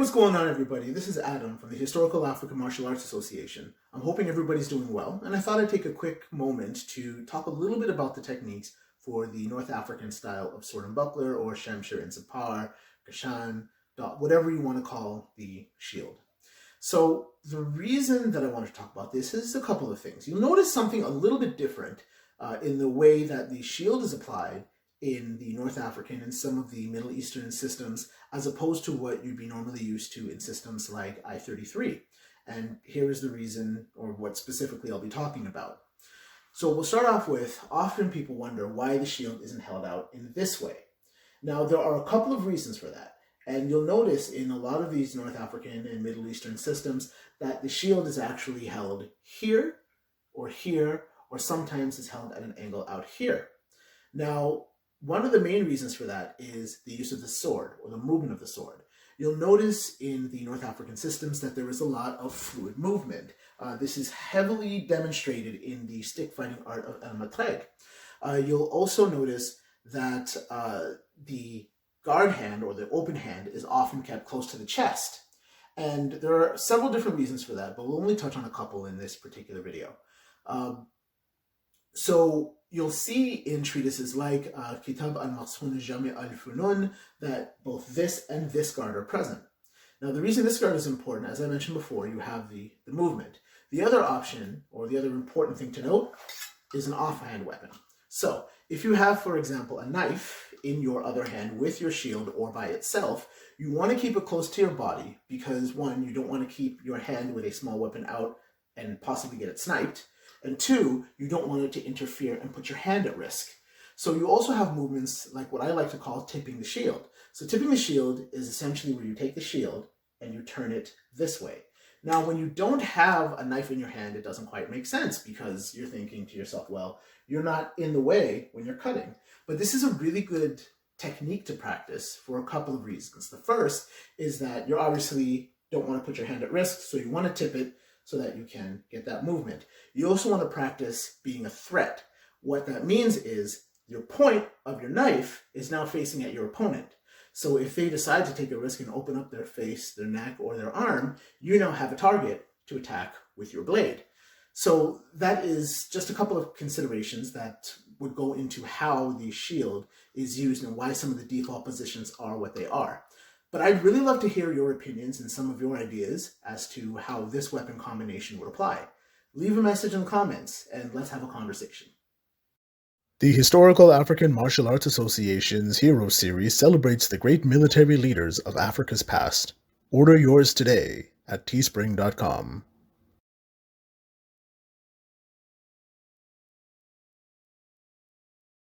what's going on, everybody? This is Adam from the Historical African Martial Arts Association. I'm hoping everybody's doing well, and I thought I'd take a quick moment to talk a little bit about the techniques for the North African style of sword and buckler, or Shamshir and Sapar, Gashan, whatever you want to call the shield. So the reason that I want to talk about this is a couple of things. You'll notice something a little bit different in the way that the shield is applied in the North African and some of the Middle Eastern systems, as opposed to what you'd be normally used to in systems like I-33. And here is the reason, or what specifically I'll be talking about. So we'll start off with, often people wonder why the shield isn't held out in this way. Now, there are a couple of reasons for that. And you'll notice in a lot of these North African and Middle Eastern systems that the shield is actually held here, or sometimes it's held at an angle out here. Now, one of the main reasons for that is the use of the sword, or the movement of the sword. You'll notice in the North African systems that there is a lot of fluid movement. This is heavily demonstrated in the stick fighting art of El Matreg. You'll also notice that the guard hand, or the open hand, is often kept close to the chest. And there are several different reasons for that, but we'll only touch on a couple in this particular video. So you'll see in treatises like Kitab al-Maqsun Jami al-Funun that both this and this guard are present. Now, the reason this guard is important, as I mentioned before, you have the movement. The other option, or the other important thing to note, is an offhand weapon. So if you have, for example, a knife in your other hand with your shield or by itself, you want to keep it close to your body because, one, you don't want to keep your hand with a small weapon out and possibly get it sniped. And two, you don't want it to interfere and put your hand at risk. So you also have movements like what I like to call tipping the shield. So tipping the shield is essentially where you take the shield and you turn it this way. Now, when you don't have a knife in your hand, it doesn't quite make sense because you're thinking to yourself, well, you're not in the way when you're cutting. But this is a really good technique to practice for a couple of reasons. The first is that you obviously don't want to put your hand at risk, so you want to tip it so that you can get that movement. You also want to practice being a threat. What that means is your point of your knife is now facing at your opponent. So if they decide to take a risk and open up their face, their neck, or their arm, you now have a target to attack with your blade. So that is just a couple of considerations that would go into how the shield is used and why some of the default positions are what they are. But I'd really love to hear your opinions and some of your ideas as to how this weapon combination would apply. Leave a message in the comments and let's have a conversation. The Historical African Martial Arts Association's Hero Series celebrates the great military leaders of Africa's past. Order yours today at teespring.com.